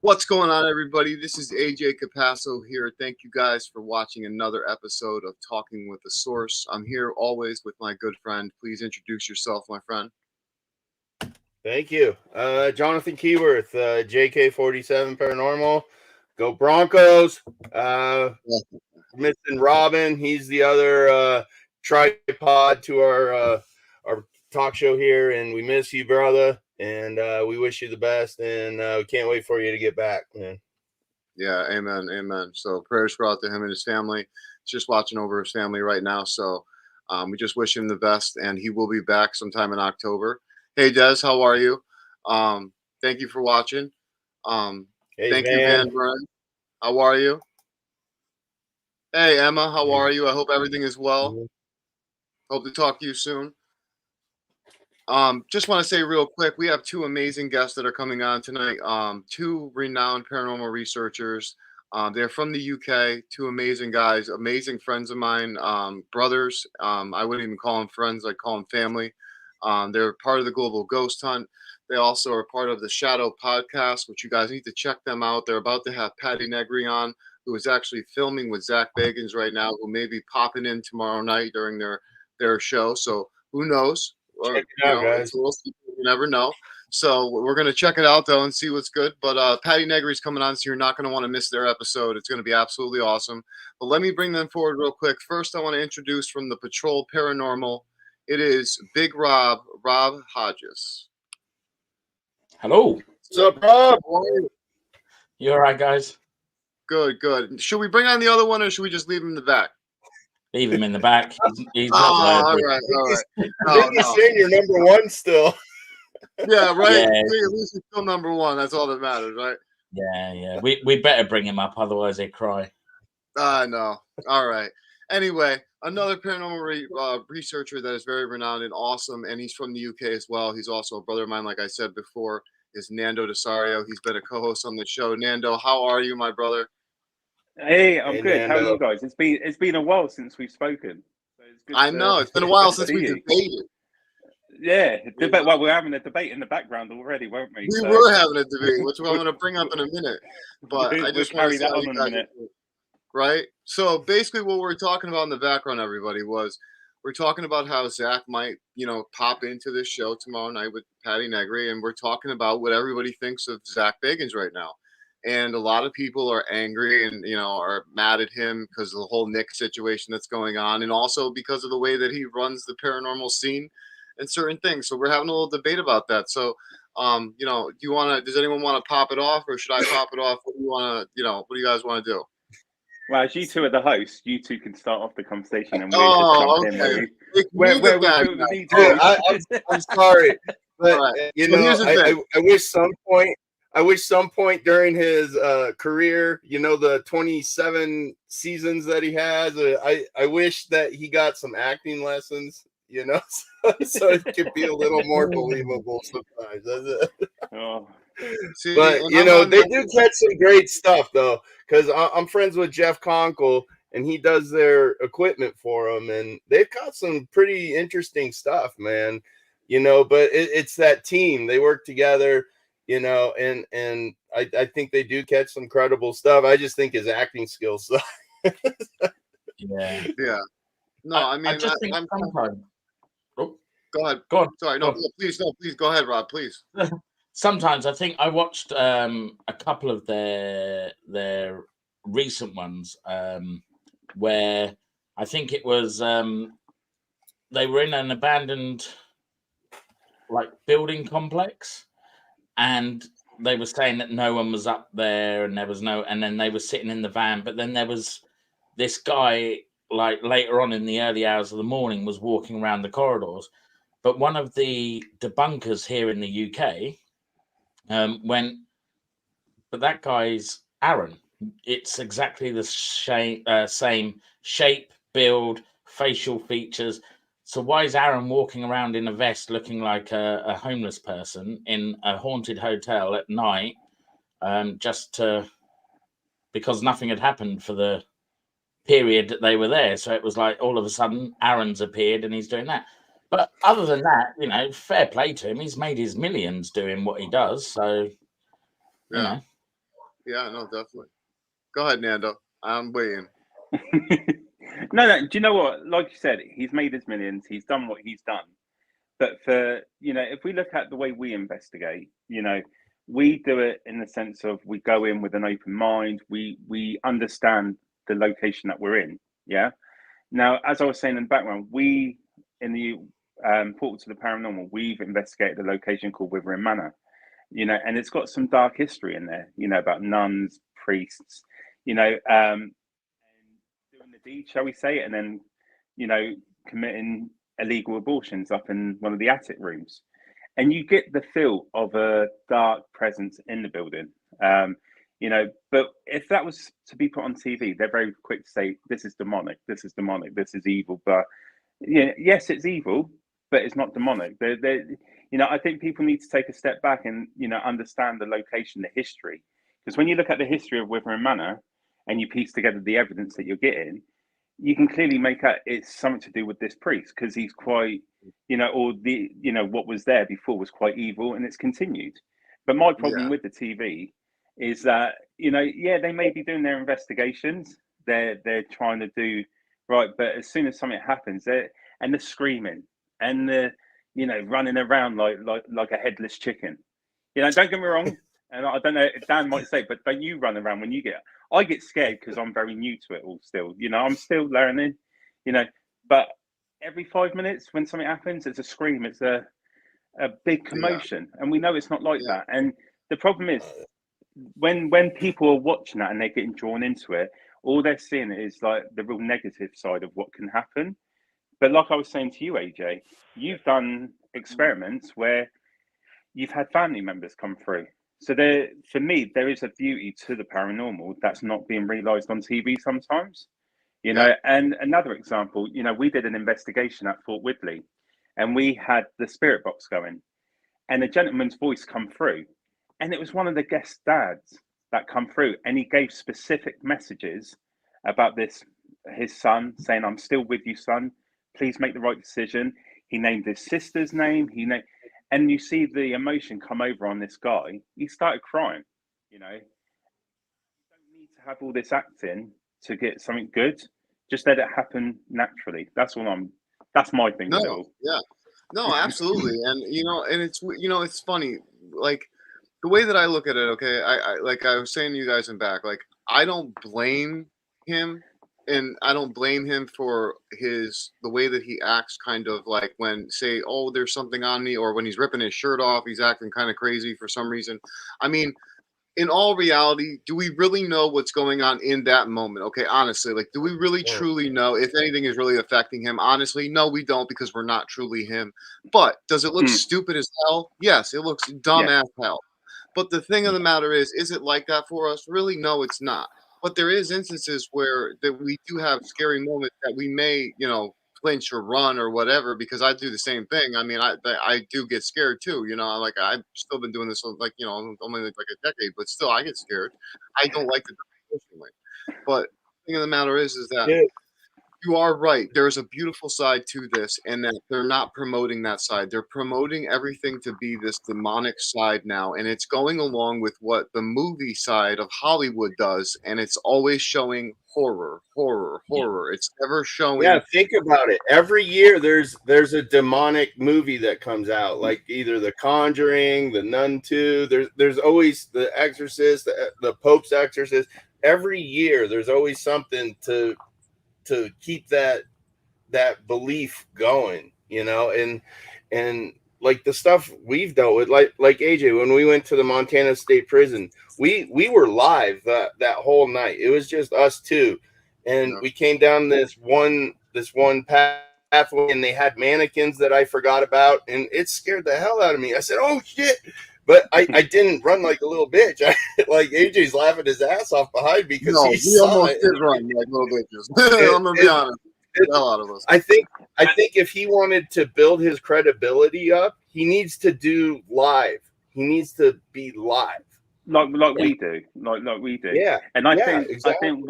What's going on, everybody? This is AJ Capasso here. Thank you guys for watching another episode of Talking with the Source. I'm here always with my good friend. Please introduce yourself, my friend. Thank you. Jonathan Keyworth, JK47 Paranormal. Go Broncos. Missing Robin. He's the other tripod to our talk show here, and we miss you, brother. And we wish you the best, and we can't wait for you to get back, man. Yeah, amen, amen. So prayers go out to him and his family. He's just watching over his family right now. So we just wish him the best, and he will be back sometime in October. Hey, Des, how are you? Thank you for watching. Hey, thank you, Van Buren. How are you? Hey, Emma, how are you? I hope everything is well. Hope to talk to you soon. Just want to say real quick, we have two amazing guests that are coming on tonight. Two renowned paranormal researchers. They're from the UK. Two amazing guys, amazing friends of mine, brothers. I wouldn't even call them friends; I'd call them family. They're part of the Global Ghost Hunt. They also are part of the Shadow Podcast, which you guys need to check them out. They're about to have Patty Negri on, who is actually filming with Zach Bagans right now, who may be popping in tomorrow night during their show. So who knows? Check it out, guys. You never know. So we're going to check it out, though, and see what's good. But Patty Negri's coming on, so you're not going to want to miss their episode. It's going to be absolutely awesome. But let me bring them forward real quick. First, I want to introduce from the Patrol Paranormal. It is Big Rob Hodges. Hello. What's up, Rob? You all right, guys? Good, good. Should we bring on the other one, or should we just leave him in the back? Leave him in the back. He's not all right. I think he's saying you're number one still. Yeah, right. Yeah. At least he's still number one. That's all that matters, right? Yeah. We better bring him up, otherwise they cry. No. All right. Anyway, another paranormal researcher that is very renowned and awesome, and he's from the UK as well. He's also a brother of mine, like I said before, is Nando Desario. He's been a co-host on the show. Nando, how are you, my brother? Hey, I'm good. Nando. How are you guys? It's been a while since we've spoken. So it's good I know. It's been a while since we debated. Yeah, debate. Well, we're having a debate in the background already, weren't we? We were having a debate, which I'm going to bring up in a minute. But I just want to carry that on in a minute. Right? So basically what we're talking about in the background, everybody, was we're talking about how Zach might, pop into this show tomorrow night with Patty Negri, and we're talking about what everybody thinks of Zach Bagans right now. And a lot of people are angry and, are mad at him because of the whole Nick situation that's going on, and also because of the way that he runs the paranormal scene and certain things. So we're having a little debate about that. So, does anyone want to pop it off, or should I pop it off? What do you want to, what do you guys want to do? Well, as you two are the hosts, you two can start off the conversation, and we'll just jump in. Where we feel the need to. I'm sorry, but Right. I wish some point during his career, the 27 seasons that he has, I wish that he got some acting lessons, so it could be a little more believable sometimes. Oh. See, but they do catch some great stuff though, because I'm friends with Jeff Conkle, and he does their equipment for them, and they've got some pretty interesting stuff, man. But it's that team. They work together, and I think they do catch some credible stuff. I just think his acting skills suck. Yeah. No, I just think sometimes. Oh, go ahead. Go on. Sorry, please go ahead, Rob, please. Sometimes I think I watched a couple of their recent ones where I think it was they were in an abandoned building complex, and they were saying that no one was up there, and there was and then they were sitting in the van, but then there was this guy later on in the early hours of the morning was walking around the corridors. But one of the debunkers here in the UK went, but that guy's Aaron. It's exactly the same shape, build, facial features. So why is Aaron walking around in a vest looking like a homeless person in a haunted hotel at night, because nothing had happened for the period that they were there? So it was like all of a sudden Aaron's appeared and he's doing that. But other than that, fair play to him. He's made his millions doing what he does. So, Yeah. Yeah, no, definitely. Go ahead, Nando. I'm waiting. No, do you know what? Like you said, he's made his millions. He's done what he's done. But for, if we look at the way we investigate, we do it in the sense of we go in with an open mind. We understand the location that we're in. Yeah. Now, as I was saying in the background, we in the Portal to the Paranormal, we've investigated a location called Withering Manor. And it's got some dark history in there. About nuns, priests. And doing the deed, shall we say, and then, committing illegal abortions up in one of the attic rooms. And you get the feel of a dark presence in the building. But if that was to be put on TV, they're very quick to say, this is demonic, this is demonic, this is evil. But yes, it's evil, but it's not demonic. I think people need to take a step back and, understand the location, the history. Because when you look at the history of Withering Manor and you piece together the evidence that you're getting, you can clearly make out it's something to do with this priest because he's quite, or what was there before was quite evil and it's continued. But my problem with the TV is that, they may be doing their investigations. They're trying to do right. But as soon as something happens, they're screaming and they're, running around like a headless chicken. Don't get me wrong. And I don't know if Dan might say, but don't you run around when you get? I get scared because I'm very new to it all still. I'm still learning, but every 5 minutes when something happens, it's a scream, it's a big commotion. And we know it's not like that. And the problem is when people are watching that and they're getting drawn into it, all they're seeing is like the real negative side of what can happen. But like I was saying to you, AJ, you've done experiments where you've had family members come through. So for me, there is a beauty to the paranormal that's not being realised on TV sometimes. And another example, we did an investigation at Fort Woodley, and we had the spirit box going, and a gentleman's voice come through, and it was one of the guest dads that come through, and he gave specific messages about his son, saying, "I'm still with you, son. Please make the right decision." He named his sister's name. And you see the emotion come over on this guy. He started crying, You don't need to have all this acting to get something good. Just let it happen naturally. That's my thing with it all. Yeah. No, absolutely. And, and it's funny. Like, the way that I look at it, okay, I like I was saying to you guys in back, like, I don't blame him. And I don't blame him for the way that he acts, kind of like when, say, oh, there's something on me, or when he's ripping his shirt off, he's acting kind of crazy for some reason. I mean, in all reality, do we really know what's going on in that moment? Okay, honestly, like, do we really truly know if anything is really affecting him? Honestly, no, we don't, because we're not truly him. But does it look stupid as hell? Yes, it looks dumb as hell. But the thing of the matter is it like that for us? Really, no, it's not. But there is instances where that we do have scary moments that we may, flinch or run or whatever, because I do the same thing. I mean, I do get scared too. Like, I've still been doing this like, only like a decade, but still I get scared. I don't like the personally. But the thing of the matter is that you are right. There's a beautiful side to this, and that they're not promoting that side. They're promoting everything to be this demonic side now, and it's going along with what the movie side of Hollywood does, and it's always showing horror. It's never showing. Yeah, think about it. Every year there's a demonic movie that comes out, like either The Conjuring, The Nun 2. There's always The Exorcist, the Pope's Exorcist. Every year there's always something to keep that belief going, and like the stuff we've dealt with, like AJ, when we went to the Montana State Prison, we were live that whole night. It was just us two, and we came down this one pathway, and they had mannequins that I forgot about, and it scared the hell out of me. I said, "Oh shit." But I didn't run like a little bitch. Like AJ's laughing his ass off behind me because he almost did run like little bitches. I'm gonna be honest. A lot of us. I think if he wanted to build his credibility up, he needs to do live. He needs to be live, like we do, like we do. Yeah, and I think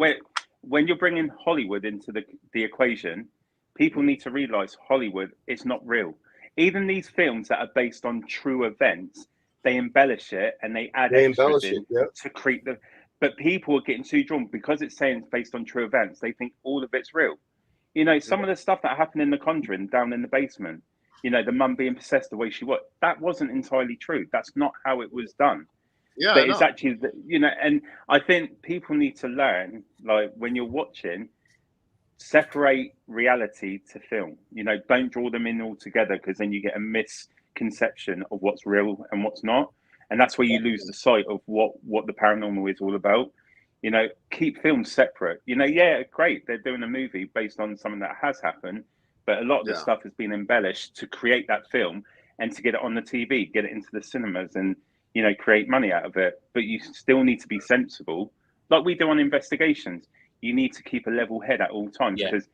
when you're bringing Hollywood into the equation, people need to realize Hollywood is not real. Even these films that are based on true events, they embellish it and they add extras in to create But people are getting too drawn because it's saying it's based on true events. They think all of it's real. You know, some of the stuff that happened in The Conjuring down in the basement, you know, the mum being possessed the way she was, that wasn't entirely true. That's not how it was done. Yeah, But it's actually, you know, and I think people need to learn, like when you're watching, separate reality to film. You know, don't draw them in all together, because then you get a misconception of what's real and what's not. And that's where you lose the sight of what the paranormal is all about. You know, keep films separate. You know, yeah, great, they're doing a movie based on something that has happened, but a lot of the stuff has been embellished to create that film and to get it on the TV, get it into the cinemas, and, you know, create money out of it. But you still need to be sensible, like we do on investigations. You need to keep a level head at all times, because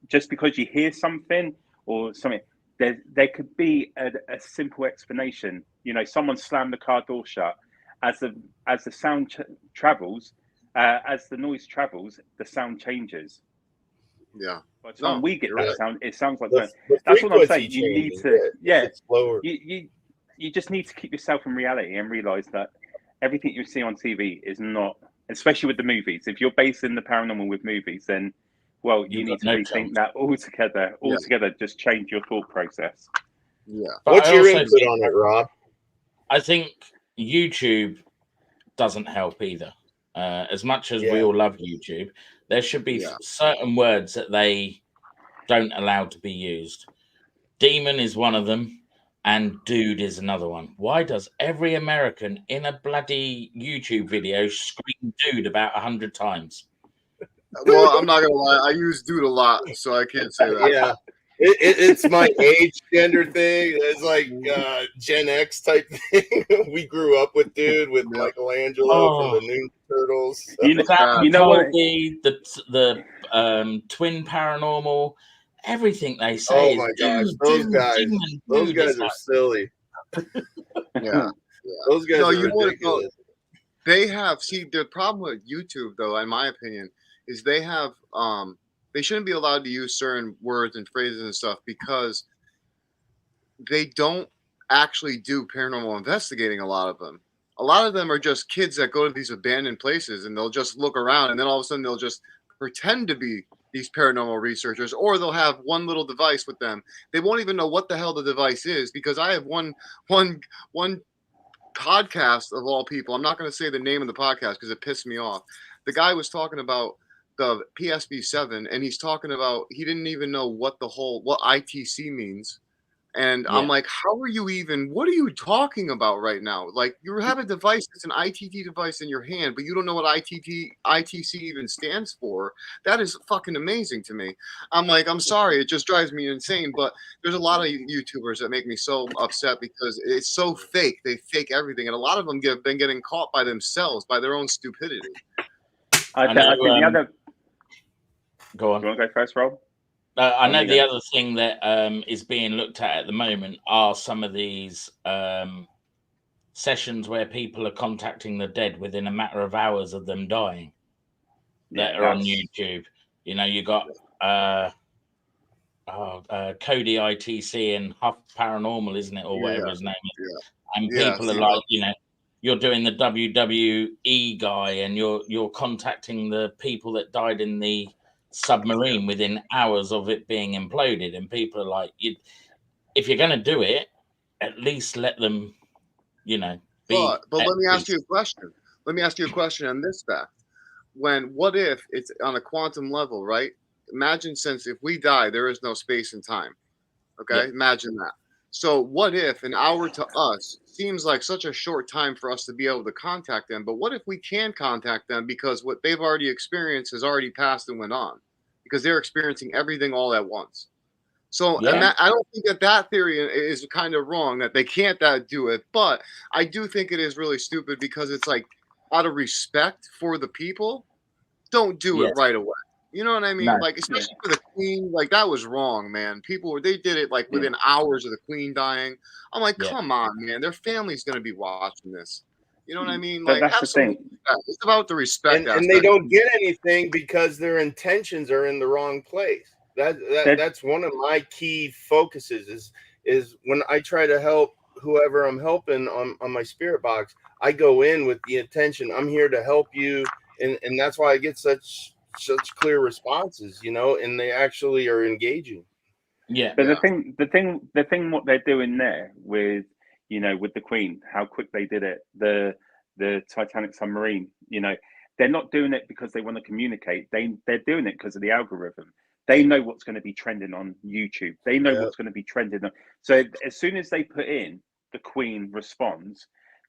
just because you hear something or something, there could be a simple explanation. You know, someone slammed the car door shut. As the sound travels, as the noise travels, the sound changes. Yeah. By the time we get that sound, it sounds like the that's what I'm saying. frequency You need changes, to, it's slower. you just need to keep yourself in reality and realize that everything you see on TV is not, especially with the movies. If you're basing the paranormal with movies, then, well, you need to rethink that altogether. Altogether, just change your thought process. Yeah. But what's your input on it, Rob? I think YouTube doesn't help either. As much as we all love YouTube, there should be certain words that they don't allow to be used. Demon is one of them, and dude is another one. Why does every American in a bloody YouTube video scream dude about 100 times? Well, I'm not gonna lie, I use dude a lot, so I can't say that. Yeah. It's my age gender thing. It's like Gen X type thing. We grew up with dude, with Michelangelo from the Ninja Turtles. So. You know what? The twin paranormal, everything they say. Oh my gosh, those guys are silly. Yeah. Those guys are ridiculous. They have, the problem with YouTube, though, in my opinion, is they have they shouldn't be allowed to use certain words and phrases and stuff, because they don't actually do paranormal investigating. A lot of them are just kids that go to these abandoned places, and they'll just look around, and then all of a sudden they'll just pretend to be these paranormal researchers, or they'll have one little device with them. They won't even know what the hell the device is, because I have one podcast of all people. I'm not going to say the name of the podcast because it pissed me off. The guy was talking about the PSB7, and he's talking about, he didn't even know what ITC means. And I'm like, how are you even, what are you talking about right now? Like, you have a device, it's an ITT device in your hand, but you don't know what ITC even stands for. That is fucking amazing to me. I'm like, I'm sorry, it just drives me insane. But there's a lot of YouTubers that make me so upset, because it's so fake. They fake everything. And a lot of them have been getting caught by themselves, by their own stupidity. I think the other... Go on. Do you want to go first, Rob? I know the other thing that is being looked at the moment are some of these sessions where people are contacting the dead within a matter of hours of them dying that are on YouTube. You know, you got Cody ITC and Huff Paranormal, isn't it? Or whatever his name is. Yeah. And people are like, you know, you're doing the WWE guy, and you're contacting the people that died in the submarine within hours of it being imploded, and people are like, if you're going to do it, at least let them, you know, be. But let me ask you a question. Let me ask you a question on this fact. What if it's on a quantum level, right? Imagine, since if we die, there is no space and time. Okay, imagine that. So what if an hour to us seems like such a short time for us to be able to contact them? But what if we can contact them, because what they've already experienced has already passed and went on, because they're experiencing everything all at once. So and I don't think that theory is kind of wrong, that they can't do it. But I do think it is really stupid, because it's like, out of respect for the people, don't do it right away. You know what I mean? Like, especially for the Queen, like, that was wrong, man. They did it like within hours of the Queen dying. I'm like, come on, man. Their family's gonna be watching this. You know what I mean? Like, that's the thing. It's about the respect. And they don't get anything because their intentions are in the wrong place. That's one of my key focuses is when I try to help whoever I'm helping on my spirit box, I go in with the intention, I'm here to help you. And that's why I get such clear responses, you know, and they actually are engaging. Yeah. But the thing, what they're doing there with, you know, with the Queen, how quick they did it, the Titanic submarine, you know, they're not doing it because they want to communicate. They're doing it because of the algorithm. They know what's going to be trending on YouTube. They know what's going to be trending on. So as soon as they put in the Queen responds,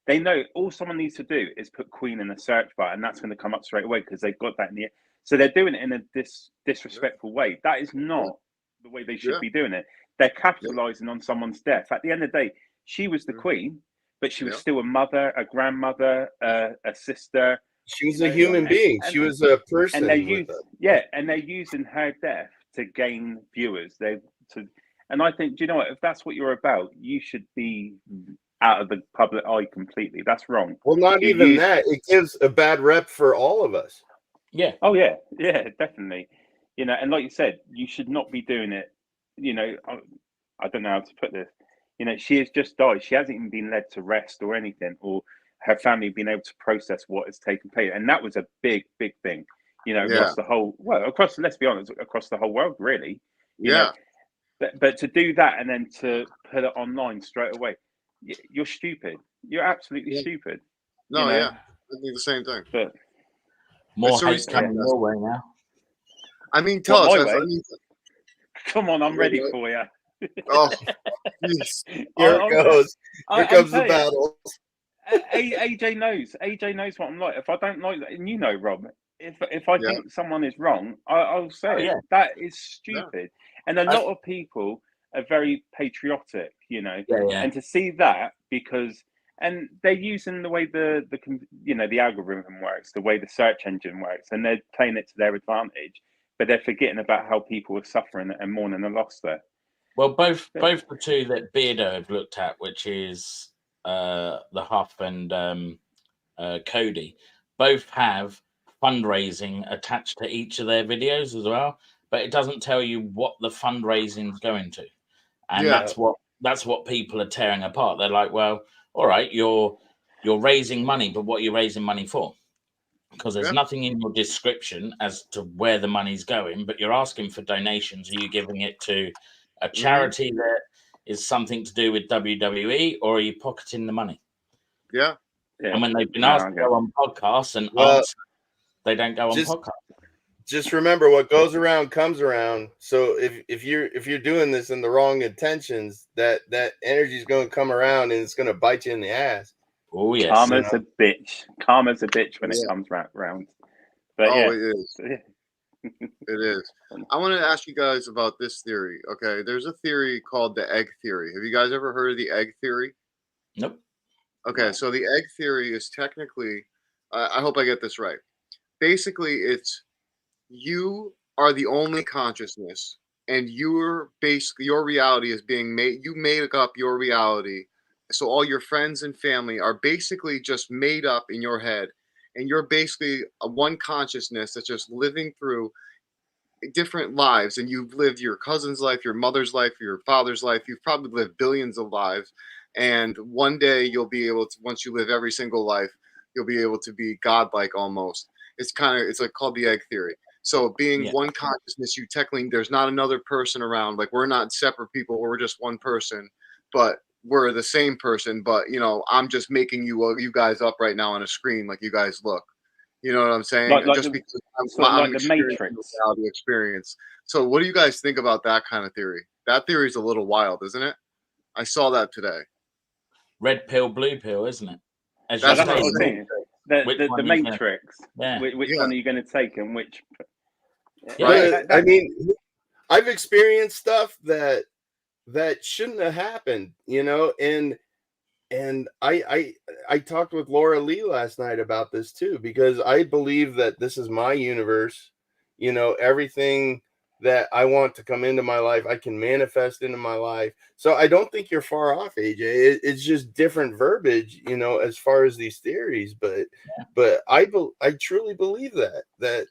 they know all someone needs to do is put Queen in a search bar, and that's going to come up straight away because they've got that in the. So they're doing it in a disrespectful way. That is not the way they should be doing it. They're capitalizing on someone's death. At the end of the day, she was the Queen, but she was still a mother, a grandmother, a sister. She was a human being. She was a person. And they're using her death to gain viewers. And I think, do you know what? If that's what you're about, you should be out of the public eye completely. That's wrong. Well, not even that. It gives a bad rep for all of us. Yeah. Oh yeah, definitely. You know, and like you said, you should not be doing it. You know, I don't know how to put this. You know, she has just died. She hasn't even been led to rest or anything, or her family being able to process what has taken place. And that was a big, big thing. You know, across the whole, let's be honest, across the whole world, really. You know, but to do that and then to put it online straight away, you're stupid. You're absolutely stupid. No, you know? I think the same thing. But more hate coming your way now. I mean, tell us. Come on, I'm ready for you. Oh, geez. Here it goes. Here comes the battle. AJ knows what I'm like. If I don't like that, and you know, Rob, if I think someone is wrong, I'll say it. That is stupid. And a lot of people are very patriotic, you know, and to see that and they're using the way the algorithm works, the way the search engine works, and they're playing it to their advantage, but they're forgetting about how people are suffering and mourning the loss there. Well, both the two that Beardo have looked at, which is the Huff and Cody, both have fundraising attached to each of their videos as well, but it doesn't tell you what the fundraising's going to, and that's what people are tearing apart. They're like, well, all right, you're raising money, but what are you raising money for? Because there's nothing in your description as to where the money's going, but you're asking for donations. Are you giving it to a charity that is something to do with WWE, or are you pocketing the money? Yeah. And when they've been asked to go on podcasts and answer, they don't go on podcasts. Just remember, what goes around comes around. So if you're doing this in the wrong intentions, that energy is going to come around and it's going to bite you in the ass. Oh yes, karma's a bitch. Karma's a bitch when it comes round. But it is. It is. I want to ask you guys about this theory. Okay, there's a theory called the egg theory. Have you guys ever heard of the egg theory? Nope. Okay, so the egg theory is technically, I hope I get this right. Basically, it's you are the only consciousness, and your reality is being made. You made up your reality, so all your friends and family are basically just made up in your head, and you're basically a one consciousness that's just living through different lives. And you've lived your cousin's life, your mother's life, your father's life. You've probably lived billions of lives, and one day you'll be able to. Once you live every single life, you'll be able to be godlike almost. It's like called the egg theory. So being one consciousness, you technically, there's not another person around. Like, we're not separate people, we're just one person, but we're the same person. But, you know, I'm just making you guys up right now on a screen like you guys look. You know what I'm saying? Just because I'm the Matrix reality experience. So what do you guys think about that kind of theory? That theory is a little wild, isn't it? I saw that today. Red pill, blue pill, isn't it? That's what I was saying. The Matrix. Which one are you going to take, and which? I mean, I've experienced stuff that shouldn't have happened, you know, and I talked with Laura Lee last night about this too, because I believe that this is my universe. You know, everything that I want to come into my life, I can manifest into my life. So I don't think you're far off, AJ. It's just different verbiage, you know, as far as these theories. But I truly believe that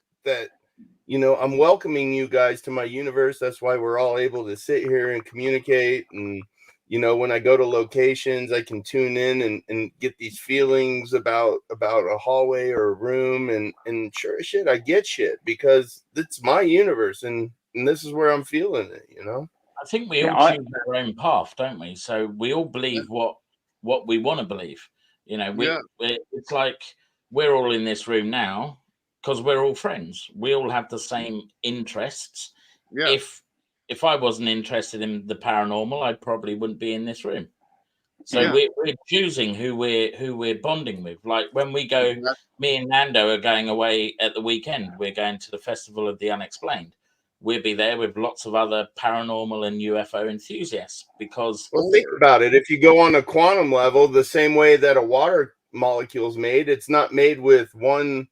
you know, I'm welcoming you guys to my universe. That's why we're all able to sit here and communicate and you know, when I go to locations, I can tune in and get these feelings about a hallway or a room, and sure as shit, I get shit because it's my universe, and this is where I'm feeling it, you know. I think we Yeah, all choose our own path, don't we? So we all believe what we want to believe. You know, it's like we're all in this room now because we're all friends. We all have the same interests. Yeah. If I wasn't interested in the paranormal, I probably wouldn't be in this room. So Yeah. we're choosing who we're bonding with. Like when we go, me and Nando are going away at the weekend. We're going to the Festival of the Unexplained. We'll be there with lots of other paranormal and UFO enthusiasts because. Well, think about it. If you go on a quantum level, the same way that a water molecule is made, it's not made with one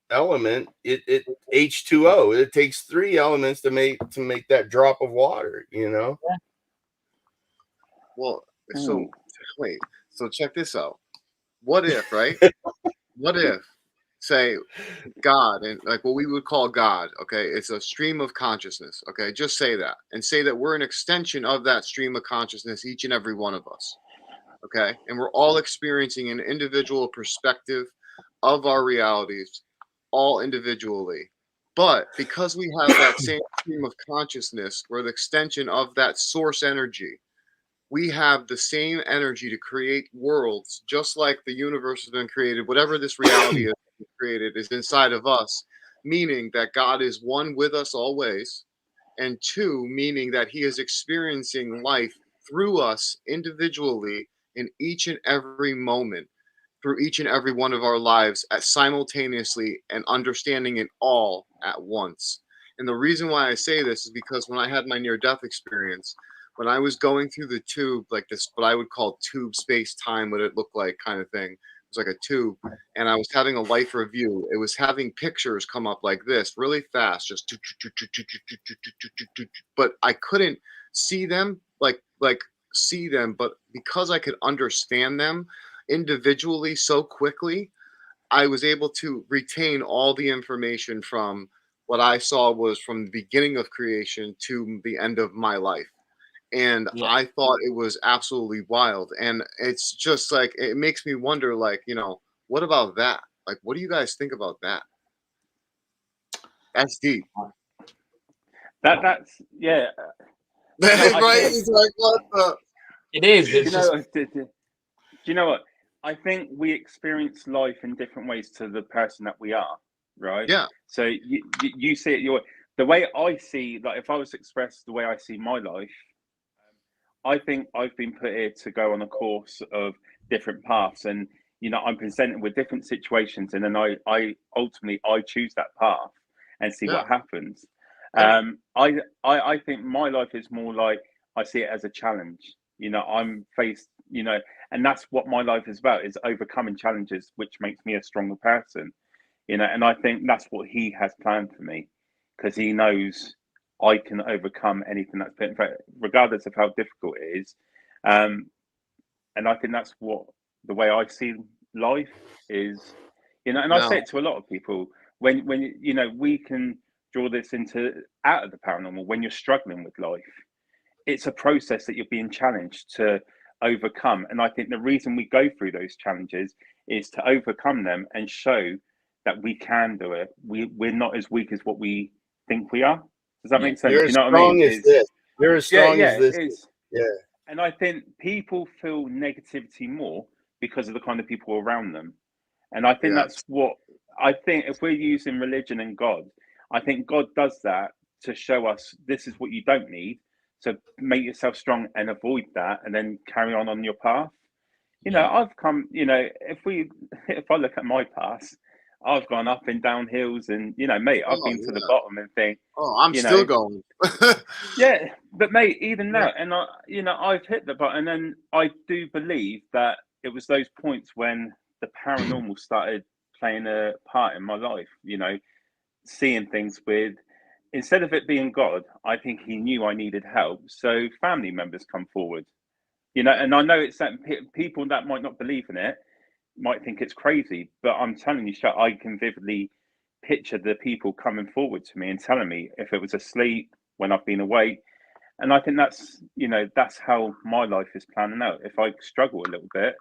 element. It H2O. It takes 3 elements to make that drop of water. You know. Yeah. Well, so wait. So check this out. What if, right? What if, say, God, and like what we would call God, okay, it's a stream of consciousness, okay, just say that, and say that we're an extension of that stream of consciousness, each and every one of us, okay, and we're all experiencing an individual perspective of our realities, all individually, but because we have that same stream of consciousness, we're the extension of that source energy. We have the same energy to create worlds, just like the universe has been created. Whatever this reality is created is inside of us, meaning that God is one with us always, and 2, meaning that He is experiencing life through us individually in each and every moment, through each and every one of our lives at simultaneously and understanding it all at once. And the reason why I say this is because when I had my near-death experience, when I was going through the tube, like this, what I would call tube space time, what it looked like kind of thing. It was like a tube, and I was having a life review. It was having pictures come up like this really fast, just but I couldn't see them like see them, but because I could understand them individually so quickly, I was able to retain all the information from what I saw was from the beginning of creation to the end of my life. And I thought it was absolutely wild. And it's just like, it makes me wonder, like, you know, what about that? Like, what do you guys think about that? That's deep. That's yeah. Right? It's like, what the? It is. Do you know what? I think we experience life in different ways to the person that we are, right? Yeah. So you see it the way I see, like if I was to express the way I see my life, I think I've been put here to go on a course of different paths, and you know I'm presented with different situations, and then I ultimately I choose that path and see what happens. I think my life is more like I see it as a challenge. You know, I'm faced, you know, and that's what my life is about, is overcoming challenges, which makes me a stronger person. You know, and I think that's what He has planned for me, because He knows I can overcome anything that's put in front, regardless of how difficult it is. And I think that's what the way I see life is, you know, and I say it to a lot of people when you know, we can draw this into out of the paranormal. When you're struggling with life, it's a process that you're being challenged to overcome. And I think the reason we go through those challenges is to overcome them and show that we can do it. We're not as weak as what we think we are. Does that make sense? You're as strong as this. You're as strong as this. Yeah. And I think people feel negativity more because of the kind of people around them. And I think that's what I think. If we're using religion and God, I think God does that to show us this is what you don't need. So make yourself strong and avoid that, and then carry on your path. You know, I've come. You know, if I look at my past, I've gone up and down hills, and you know, mate, I've been to the bottom and think. Oh, I'm still going. Yeah, but mate, even now, and I've hit the bottom, and then I do believe that it was those points when the paranormal started playing a part in my life. You know, seeing things with, instead of it being God, I think He knew I needed help, so family members come forward. You know, and I know it's that people that might not believe in it might think it's crazy, but I'm telling you, I can vividly picture the people coming forward to me and telling me if it was asleep, when I've been awake, And I think that's, you know, that's how my life is planning out. If I struggle a little bit,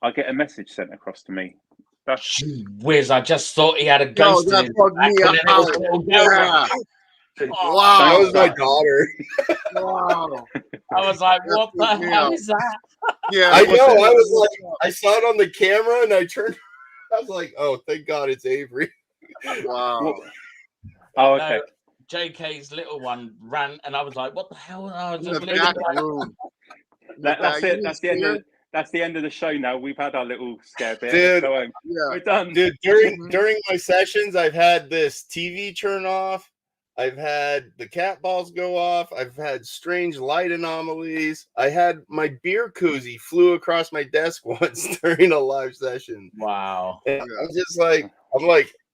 I get a message sent across to me. That's Whiz, I just thought he had a Yo, ghost in that his bugged back, me and then it was a out. little girl. Yeah. Oh, Wow. That was my Thanks, daughter. Wow. I was like, That what the freaked me hell out. is that? Yeah, I it know. I was was like, I saw it on the camera and I turned. I was like, oh, thank God it's Avery. wow. oh, No, okay. JK's little one ran, and I was like, what the hell? And I was In the just looking back like, room. That's it. You That's didn't the end see of her? that's the end of the show. Now we've had our little scare bit. Dude. Let's go home. Yeah. We're done. Dude, during my sessions, I've had this TV turn off. I've had the cat balls go off. I've had strange light anomalies. I had my beer koozie flew across my desk once during a live session. wow. And I'm just like,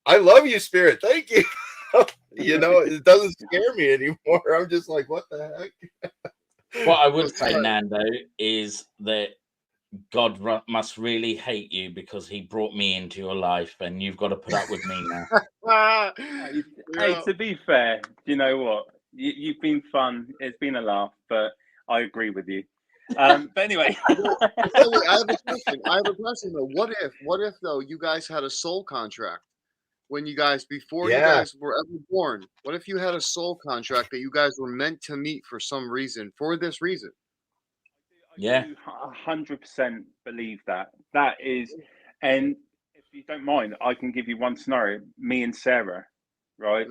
I love you, Spirit. Thank you. You know, it doesn't scare me anymore. I'm just like, what the heck? What I would say, Nando, is that God must really hate you because he brought me into your life, and you've got to put up with me now. Hey, to be fair, you know what? You've been fun. It's been a laugh, but I agree with you. But anyway, I have a question though. What if though you guys had a soul contract when you guys before you guys were ever born? What if you had a soul contract that you guys were meant to meet for some reason, for this reason? Yeah. 100% believe that. That is, and if you don't mind, I can give you one scenario. Me and Sarah, right?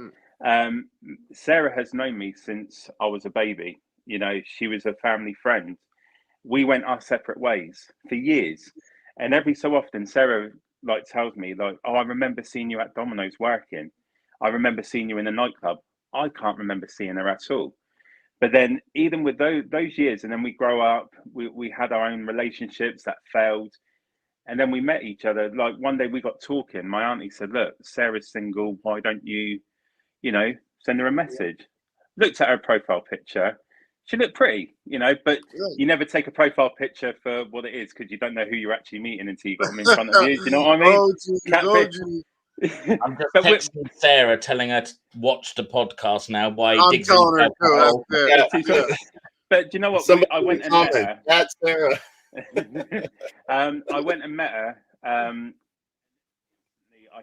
Sarah has known me since I was a baby. You know, she was a family friend. We went our separate ways for years, and every so often, Sarah like tells me like, "Oh, I remember seeing you at Domino's working. I remember seeing you in a nightclub." I can't remember seeing her at all. But then, even with those years, and then we grow up, we had our own relationships that failed, and then we met each other. Like one day, we got talking. My auntie said, "Look, Sarah's single. Why don't you, you know, send her a message?" Looked at her profile picture. She looked pretty, you know, but you never take a profile picture for what it is because you don't know who you're actually meeting until you got them in front of you. Do you know what I mean? I'm just texting Sarah, telling her to watch the podcast now. Why I'm digs telling her himself too. out. That's it. But do you know what? I went and met her. That's Sarah. I went and met her. I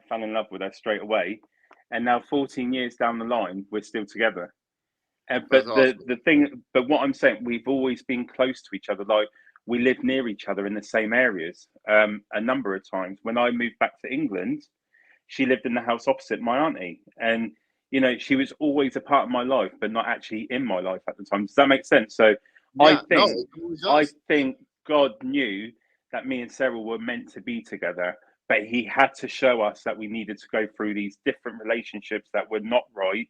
fell in love with her straight away, and now 14 years down the line, we're still together. But the thing, but what I'm saying, we've always been close to each other. Like we live near each other in the same areas. A number of times when I moved back to England, she lived in the house opposite my auntie, and you know she was always a part of my life, but not actually in my life at the time. Does that make sense? So Yeah, I think God knew that me and Sarah were meant to be together, but He had to show us that we needed to go through these different relationships that were not right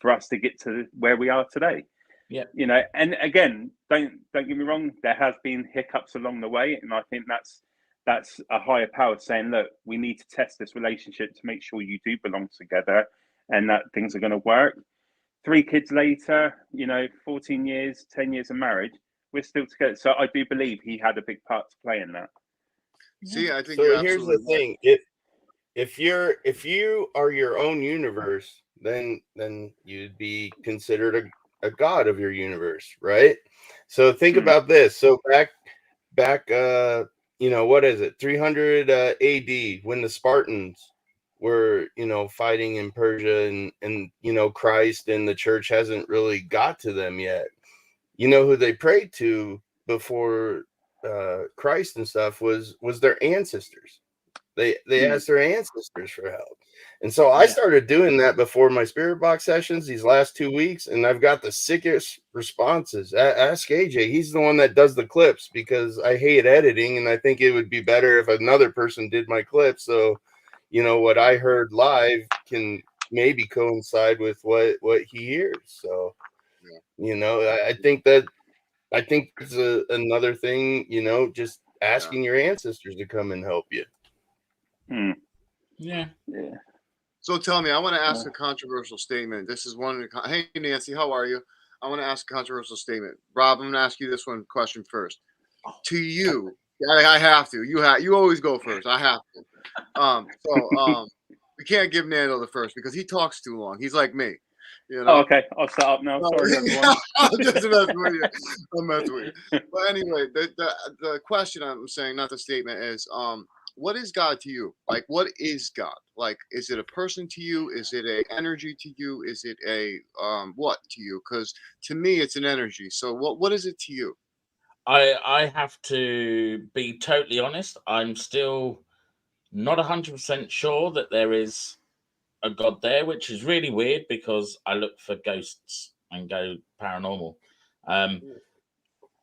for us to get to where we are today. Yeah, you know, and again, don't get me wrong, there has been hiccups along the way, and I think that's a higher power saying, look, we need to test this relationship to make sure you do belong together and that things are going to work. 3 kids later, you know, 14 years, 10 years of marriage, we're still together. So I do believe he had a big part to play in that. See, I think so. Here's the thing: if you are your own universe, then you'd be considered a god of your universe, right? So think about this. So back you know, what is it, 300 AD, when the Spartans were, you know, fighting in Persia, and you know, Christ and the church hasn't really got to them yet. You know who they prayed to before Christ and stuff was their ancestors. They asked their ancestors for help. And so I started doing that before my spirit box sessions these last 2 weeks, and I've got the sickest responses. Ask AJ. He's the one that does the clips because I hate editing, and I think it would be better if another person did my clips. So, you know, what I heard live can maybe coincide with what he hears. So, you know, I think it's another thing, you know, just asking your ancestors to come and help you. Yeah. So tell me, I want to ask a controversial statement. This is one. Hey, Nancy, how are you? I want to ask a controversial statement. Rob, I'm going to ask you this one question first. To you, I have to. You always go first. I have to. We can't give Nando the first because he talks too long. He's like me. You know? Oh, okay. I'll start up now. Sorry, everyone. I'm just messing with you. I'm messing with you. But anyway, the question I'm saying, not the statement, is what is God to you? Like, what is God? Like, is it a person to you? Is it a energy to you? Is it a what to you? Because to me, it's an energy. So what is it to you? I have to be totally honest. I'm still not 100% sure that there is a God there, which is really weird because I look for ghosts and go paranormal.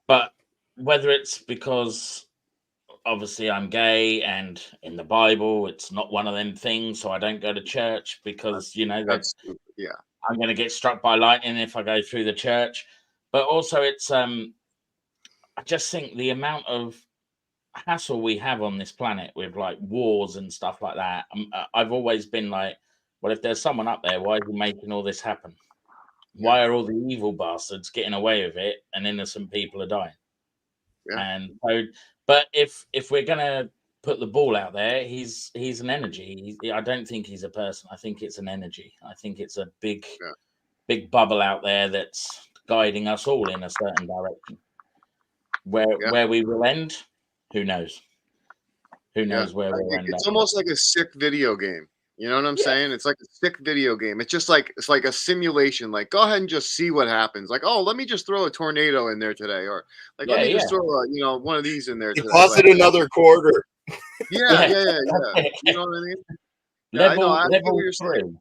But whether it's because obviously I'm gay and in the Bible it's not one of them things, so I don't go to church because that Stupid. Yeah. I'm going to get struck by lightning if I go through the church. But also it's I just think the amount of hassle we have on this planet with like wars and stuff like that. I've always been like, well, if there's someone up there, why is he making all this happen? Why are all the evil bastards getting away with it and innocent people are dying? Yeah. And so, but if we're gonna put the ball out there, he's an energy. I don't think he's a person. I think it's an energy. I think it's a big bubble out there that's guiding us all in a certain direction. Where we will end, who knows? Who knows where we'll end up? It's almost like a sick video game. You know what I'm saying? It's like a sick video game. It's just like it's like a simulation. Like, go ahead and just see what happens. Like, oh, let me just throw a tornado in there today, or like, let me just throw a one of these in there today. Deposit another quarter. Yeah. You know what I mean? Yeah, I know. I get what you're saying.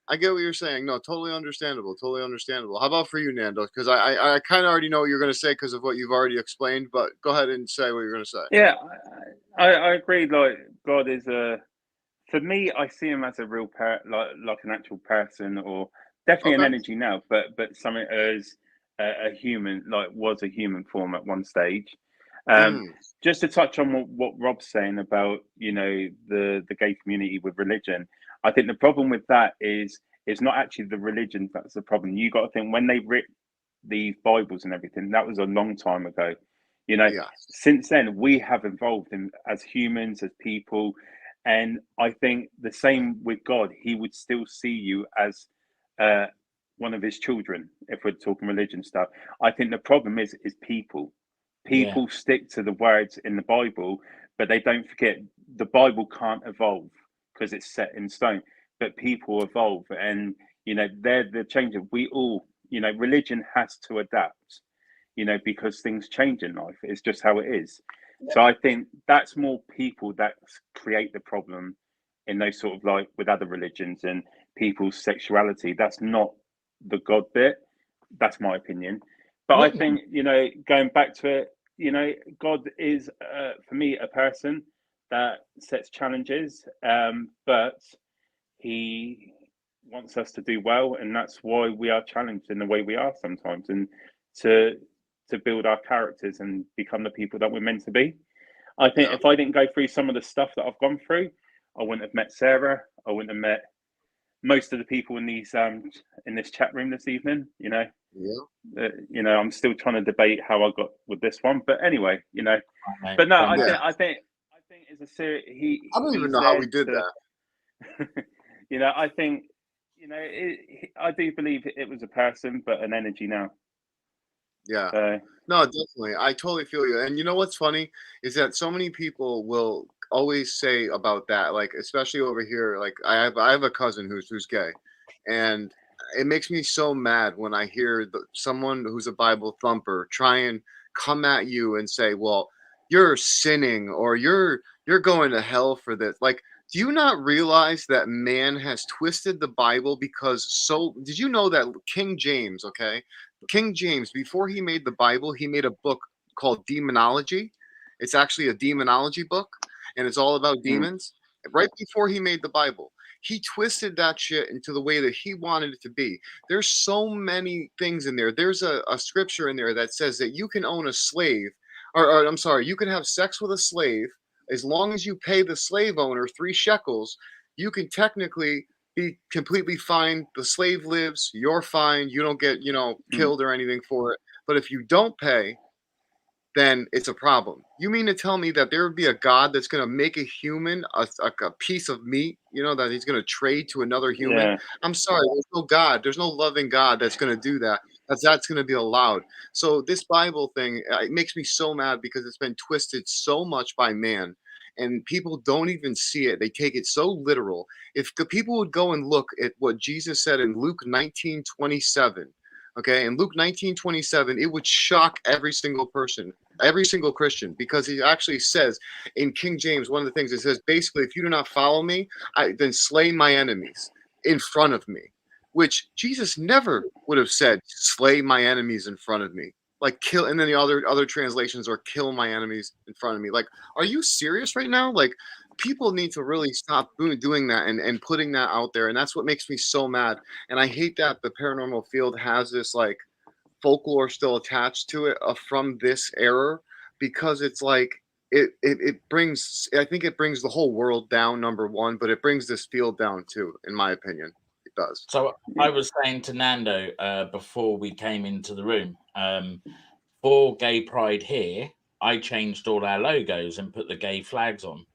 I get what you're saying. No, totally understandable. Totally understandable. How about for you, Nando? Because I kind of already know what you're going to say because of what you've already explained. But go ahead and say what you're going to say. Yeah, I agree. Like, God is for me, I see him as a real like an actual person, or definitely an energy now. But something as a human, like was a human form at one stage. Just to touch on what Rob's saying about the gay community with religion, I think the problem with that is it's not actually the religion that's the problem. You got to think when they writ these Bibles and everything, that was a long time ago. Since then we have evolved as humans, as people, and I think the same with God. He would still see you as one of his children if we're talking religion stuff. I think the problem is people. People stick to the words in the Bible, but they don't forget the Bible can't evolve because it's set in stone. But people evolve, and they're the changer. We all, religion has to adapt, because things change in life. It's just how it is. So I think that's more people that create the problem in those sort of like with other religions and people's sexuality. That's not the God bit. That's my opinion. But I think, going back to it, God is, for me, a person that sets challenges, but he wants us to do well. And that's why we are challenged in the way we are sometimes, and to build our characters and become the people that we're meant to be. I think if I didn't go through some of the stuff that I've gone through, I wouldn't have met Sarah. I wouldn't have met most of the people in these in this chat room this evening. I'm still trying to debate how I got with this one, but anyway, But no, I think it's a serious. I don't even know how we did that. I think I do believe it was a person, but an energy now. Yeah. No, definitely. I totally feel you. And you know what's funny is that so many people will always say about that, like especially over here. Like I have a cousin who's gay, and it makes me so mad when I hear someone who's a Bible thumper try and come at you and say, "Well, you're sinning or you're going to hell for this." Like, do you not realize that man has twisted the Bible? Because did you know that King James, before he made the Bible, he made a book called Demonology. It's actually a demonology book, and it's all about demons. Right before he made the Bible, he twisted that shit into the way that he wanted it to be. There's so many things in there. There's a scripture in there that says that you can own a slave, or I'm sorry, you can have sex with a slave as long as you pay the slave owner 3 shekels. You can technically be completely fine. The slave lives, you're fine. You don't get, killed or anything for it. But if you don't pay, then it's a problem. You mean to tell me that there would be a God that's going to make a human a piece of meat, you know, that he's going to trade to another human? Yeah. I'm sorry, there's no God. There's no loving God that's going to do that. That's going to be allowed. So this Bible thing, it makes me so mad because it's been twisted so much by man. And people don't even see it. They take it so literal. If the people would go and look at what Jesus said in Luke 19:27, okay, in Luke 19:27, it would shock every single person, every single Christian, because he actually says in King James, one of the things it says basically, if you do not follow me, then slay my enemies in front of me, which Jesus never would have said, slay my enemies in front of me. Like kill, and then the other translations are kill my enemies in front of me. Like, are you serious right now? Like, people need to really stop doing that and putting that out there. And that's what makes me so mad. And I hate that the paranormal field has this like folklore still attached to it from this era, because it's like it brings, I think it brings the whole world down, number one, but it brings this field down too, in my opinion. It does. So I was saying to Nando before we came into the room, for Gay Pride here, I changed all our logos and put the gay flags on.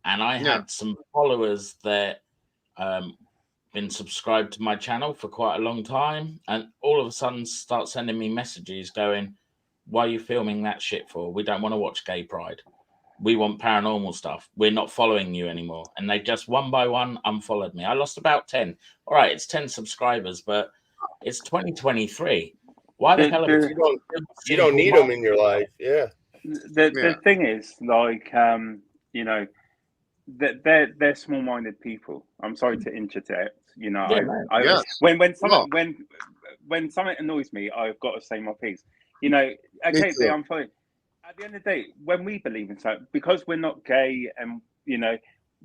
And I had some followers that been subscribed to my channel for quite a long time, and all of a sudden start sending me messages going, why are you filming that shit for? We don't want to watch Gay Pride. We want paranormal stuff. We're not following you anymore. And they just one by one unfollowed me. I lost about 10. All right, it's 10 subscribers, but it's 2023. Why the hell are you don't need them in your life? Yeah. The thing is, like, you know, they're small-minded people. I'm sorry to interject. You know, when something annoys me, I've got to say my piece. You know, okay, I'm fine. At the end of the day, when we believe in something, because we're not gay, and you know,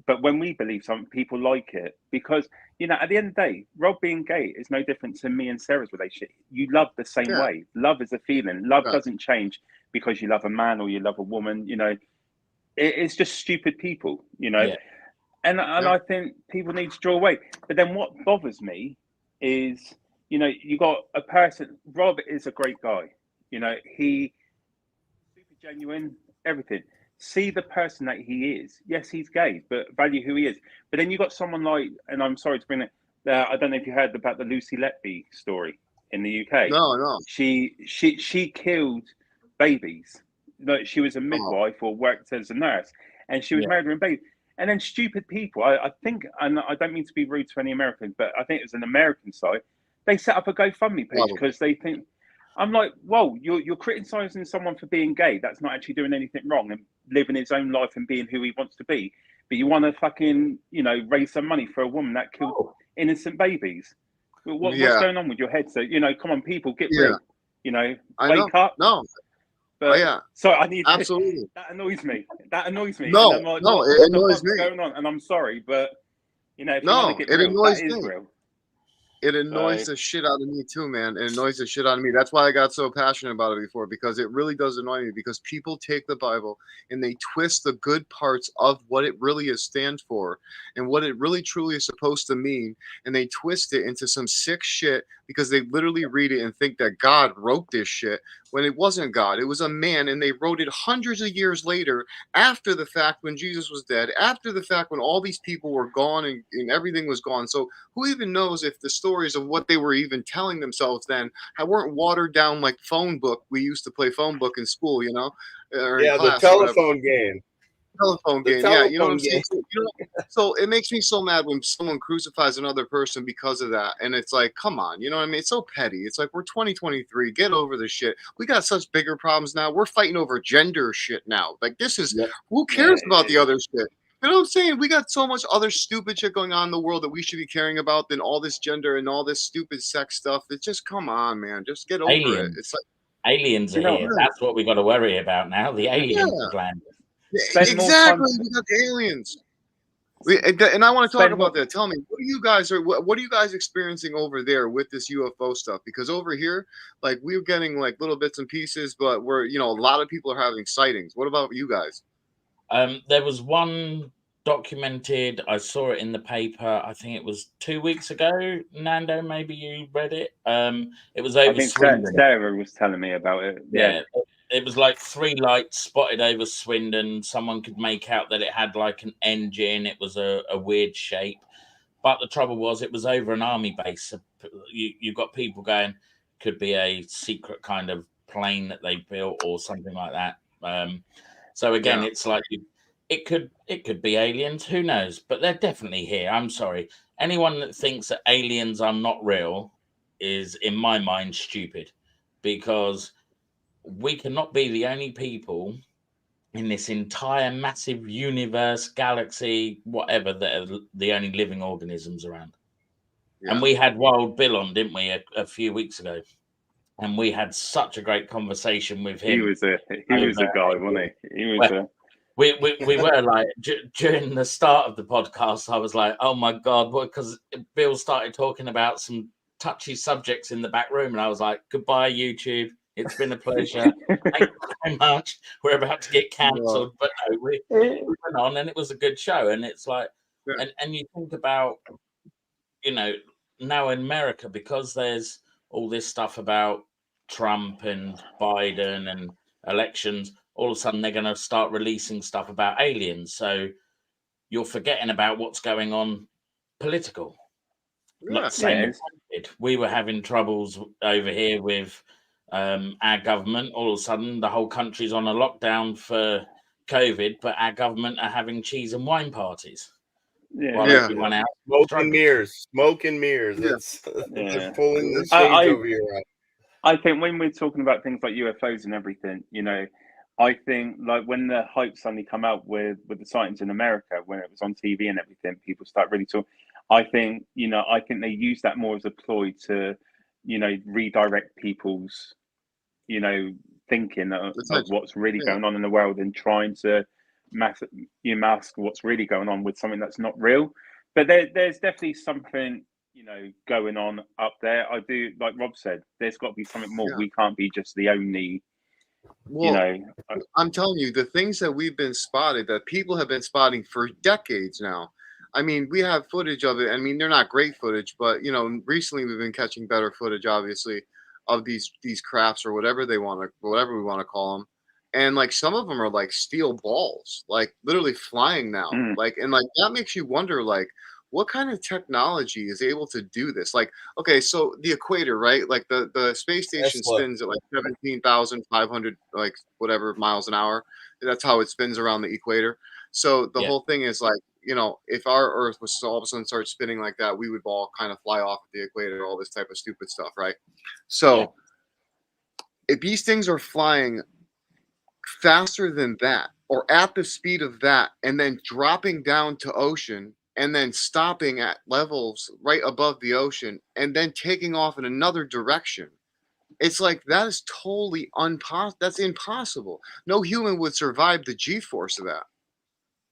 but when we believe something, people like it because, you know, at the end of the day, Rob being gay is no different to me and Sarah's relationship. You love the same way. Love is a feeling. Love doesn't change because you love a man or you love a woman. You know, it's just stupid people. You know, and I think people need to draw away. But then what bothers me is, you know, you got a person. Rob is a great guy. You know, he super genuine, everything. See the person that he is. Yes, he's gay, but value who he is. But then you got someone like, and I'm sorry to bring it. I don't know if you heard about the Lucy Letby story in the UK. No. She killed babies. Like, she was a midwife or worked as a nurse, and she was murdering babies. And then stupid people. I think, and I don't mean to be rude to any Americans, but I think it was an American site. They set up a GoFundMe page because they think. I'm like, whoa, you're criticizing someone for being gay. That's not actually doing anything wrong and living his own life and being who he wants to be. But you want to fucking, you know, raise some money for a woman that killed innocent babies. What's going on with your head? So, you know, come on, people, get real. You know, wake up. No. But, so I need absolutely. That annoys me. That annoys me. No, like, no, it annoys me. What's going on? And I'm sorry, but you know, if you no, want to get it real, annoys that me. is real. It annoys the shit out of me too, man. It annoys the shit out of me. That's why I got so passionate about it before, because it really does annoy me, because people take the Bible and they twist the good parts of what it really stands for and what it really truly is supposed to mean, and they twist it into some sick shit because they literally read it and think that God wrote this shit when it wasn't God. It was a man, and they wrote it hundreds of years later, after the fact, when Jesus was dead, after the fact when all these people were gone and everything was gone. So who even knows if the stories of what they were even telling themselves then weren't watered down like phone book. We used to play phone book in school, you know, or in class, the telephone game. Telephone game, yeah, you know what I'm saying? So it makes me so mad when someone crucifies another person because of that, and it's like, come on, you know what I mean? It's so petty. It's like, we're 2023, get over this shit. We got such bigger problems now. We're fighting over gender shit now. Like, this is who cares about the other shit? You know what I'm saying? We got so much other stupid shit going on in the world that we should be caring about than all this gender and all this stupid sex stuff. It's just, come on, man, just get over it. It's like aliens are here. That's what we got to worry about now. The aliens have landed. Exactly, we got the aliens. And I want to talk about that. Tell me, what are you guys experiencing over there with this UFO stuff? Because over here, like, we're getting like little bits and pieces, but we're, you know, a lot of people are having sightings. What about you guys? There was one documented. I saw it in the paper. I think it was 2 weeks ago. Nando, maybe you read it. It was over. I think Sarah was telling me about it. Yeah. it was like 3 lights spotted over Swindon. Someone could make out that it had like an engine. It was a weird shape. But the trouble was, it was over an army base. So you've got people going, could be a secret kind of plane that they built or something like that. So again, it's like it could be aliens. Who knows? But they're definitely here. I'm sorry. Anyone that thinks that aliens are not real is, in my mind, stupid, because we cannot be the only people in this entire massive universe, galaxy, whatever, that are the only living organisms around. And we had Wild Bill on, didn't we, a few weeks ago? And we had such a great conversation with him. He was a guy, wasn't he? He was we were like, during the start of the podcast, I was like, oh my God, because Bill started talking about some touchy subjects in the back room. And I was like, goodbye, YouTube. It's been a pleasure. Thank you very much. We're about to get cancelled. But no, we went on and it was a good show. And it's like, and you think about, now in America, because there's all this stuff about Trump and Biden and elections, all of a sudden they're going to start releasing stuff about aliens. So you're forgetting about what's going on political. We were having troubles over here with our government. All of a sudden, the whole country's on a lockdown for COVID, but our government are having cheese and wine parties. Everyone else smoke and mirrors. That's pulling the shades over your eyes. I think when we're talking about things like UFOs and everything, I think like when the hype suddenly come out with the sightings in America, when it was on TV and everything, people start really talking. I think they use that more as a ploy to, redirect people's, thinking of what's really going on in the world and trying to mask what's really going on with something that's not real. But there's definitely something, going on up there. I do, like Rob said, there's got to be something more. We can't be just the only. I'm telling you, the things that we've been spotted, that people have been spotting for decades now. I mean, we have footage of it. I mean, they're not great footage, but recently we've been catching better footage, obviously, of these crafts or whatever we want to call them. And like some of them are like steel balls, like literally flying now. Like, and like that makes you wonder, like, what kind of technology is able to do this? Like, okay, so the equator, right? Like the space station spins at like 17,500 like whatever miles an hour. That's how it spins around the equator. So the whole thing is like, if our Earth was to all of a sudden start spinning like that, we would all kind of fly off the equator, all this type of stupid stuff, right? So if these things are flying faster than that, or at the speed of that, and then dropping down to ocean, and then stopping at levels right above the ocean, and then taking off in another direction, it's like that is totally that's impossible. No human would survive the G-force of that.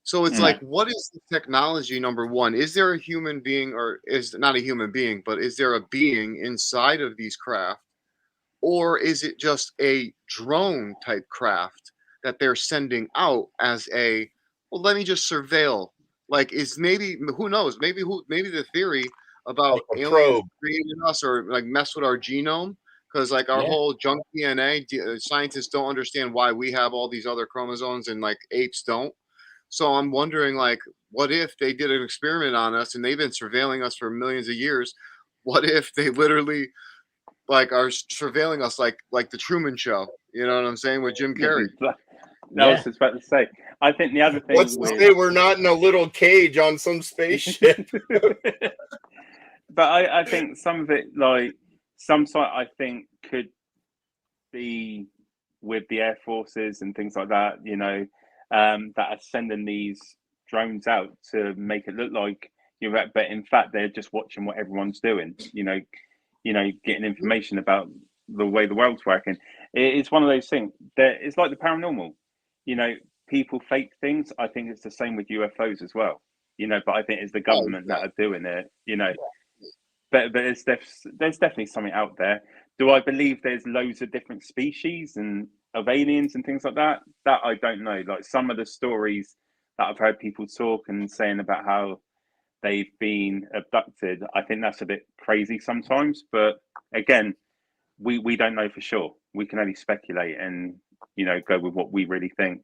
So it's like, what is the technology, number one? Is there a human being, or is not a human being, but is there a being inside of these craft? Or is it just a drone type craft that they're sending out as let me just surveil. Like, is maybe, who knows? Maybe the theory about like aliens creating us or like mess with our genome, because like our whole junk DNA, scientists don't understand why we have all these other chromosomes and like apes don't. So I'm wondering, like, what if they did an experiment on us and they've been surveilling us for millions of years? What if they literally like are surveilling us like the Truman Show? You know what I'm saying, with Jim Carrey? I was just about to say. I think the other thing. What's to say we're not in a little cage on some spaceship? But I think some of it, like some site, I think could be with the air forces and things like that. That are sending these drones out to make it look like but in fact they're just watching what everyone's doing. Getting information about the way the world's working. It's one of those things that it's like the paranormal. People fake things. I think it's the same with UFOs as well. But I think it's the government that are doing it. But there's definitely something out there. Do I believe there's loads of different species and of aliens and things like that? That I don't know. Like some of the stories that I've heard people talk and saying about how they've been abducted, I think that's a bit crazy sometimes. But again, we don't know for sure. We can only speculate, and go with what we really think.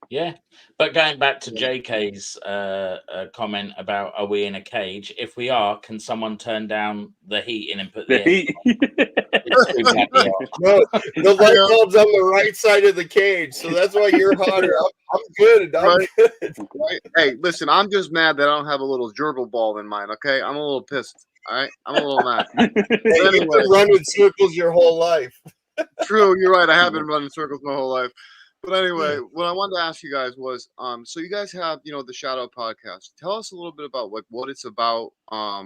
Yeah, but going back to JK's comment about, are we in a cage? If we are, can someone turn down the heating and put the heat? It's too bloody hot. No, the light bulb's on the right side of the cage, so that's why you're hotter. I'm good. I'm good. Right? Hey, listen, I'm just mad that I don't have a little gerbil ball in mine. Okay, I'm a little pissed. All right, I'm a little mad. Hey, anyway, you've been running circles your whole life. True, you're right. I have been running circles my whole life. But anyway, what I wanted to ask you guys was, so you guys have, the Shadow Podcast. Tell us a little bit about what it's about. I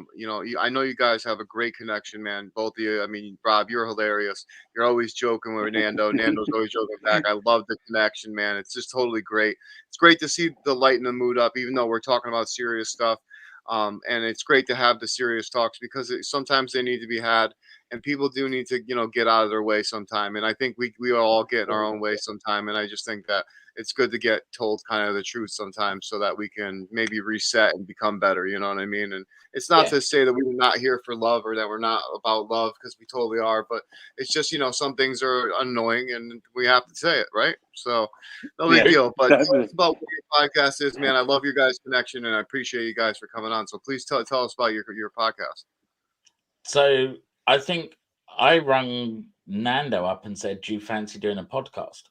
know you guys have a great connection, man. Both of you. I mean, Rob, you're hilarious. You're always joking with Nando. Nando's always joking back. I love the connection, man. It's just totally great. It's great to see the lighten the mood up, even though we're talking about serious stuff. And it's great to have the serious talks because sometimes they need to be had. And people do need to, get out of their way sometime. And I think we all get in our own way sometime. And I just think that it's good to get told kind of the truth sometimes so that we can maybe reset and become better. You know what I mean? And it's not to say that we're not here for love or that we're not about love, because we totally are. But it's just, some things are annoying and we have to say it, right? So no big deal. But it's about what your podcast is, man. I love your guys' connection and I appreciate you guys for coming on. So please tell us about your podcast. So I think I rung Nando up and said, do you fancy doing a podcast?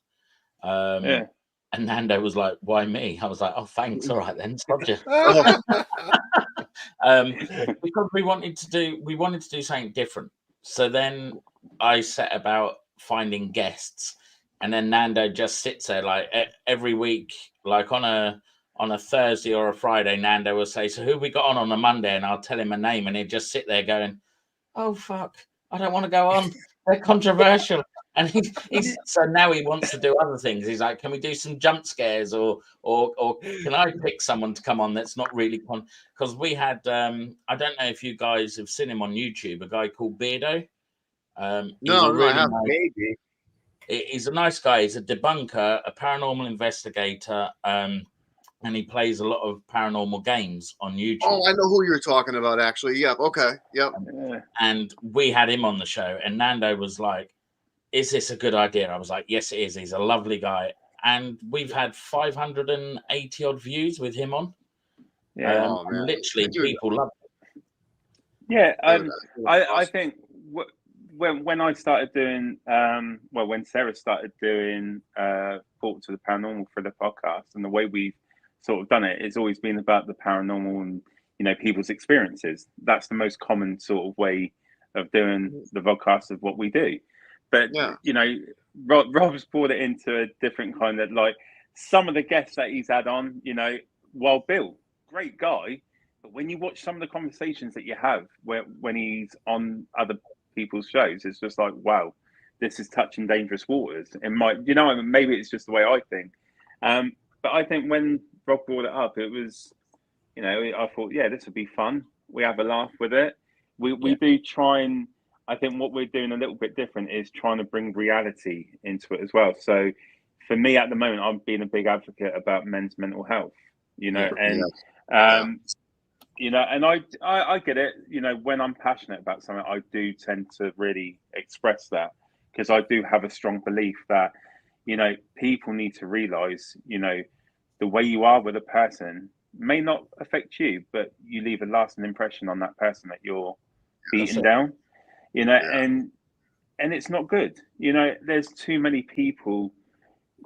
And Nando was like, why me? I was like, oh, thanks. All right, then. Stop you. Because we wanted to do something different. So then I set about finding guests, and then Nando just sits there like every week, like on a Thursday or a Friday, Nando will say, so who we got on a Monday? And I'll tell him a name, and he'd just sit there going, oh, fuck, I don't want to go on. They're controversial. And he's so now he wants to do other things. He's like, can we do some jump scares or can I pick someone to come on that's not really because we had I don't know if you guys have seen him on YouTube, a guy called Beardo. I have maybe. He's a nice guy. He's a debunker, a paranormal investigator, and he plays a lot of paranormal games on YouTube. Oh, I know who you're talking about, actually. Yep. Okay. Yep. And we had him on the show, and Nando was like, is this a good idea? I was like, yes, it is. He's a lovely guy. And we've had 580 odd views with him on. Yeah. Literally, people love it. Yeah. I think when I started doing, when Sarah started doing Talk to the Paranormal for the podcast, and the way we've sort of done it, it's always been about the paranormal and, people's experiences. That's the most common sort of way of doing the podcast of what we do. But, Rob's brought it into a different kind of, like, some of the guests that he's had on, while Bill, great guy, but when you watch some of the conversations that you have when he's on other people's shows, it's just like, wow, this is touching dangerous waters. It might, maybe it's just the way I think. But I think when Rob brought it up, it was, I thought, yeah, this would be fun. We have a laugh with it. We do try and, I think what we're doing a little bit different is trying to bring reality into it as well. So for me at the moment, I've been a big advocate about men's mental health, and I get it. When I'm passionate about something, I do tend to really express that, because I do have a strong belief that, people need to realize, the way you are with a person may not affect you, but you leave a lasting impression on that person that you're beating down. And it's not good. There's too many people,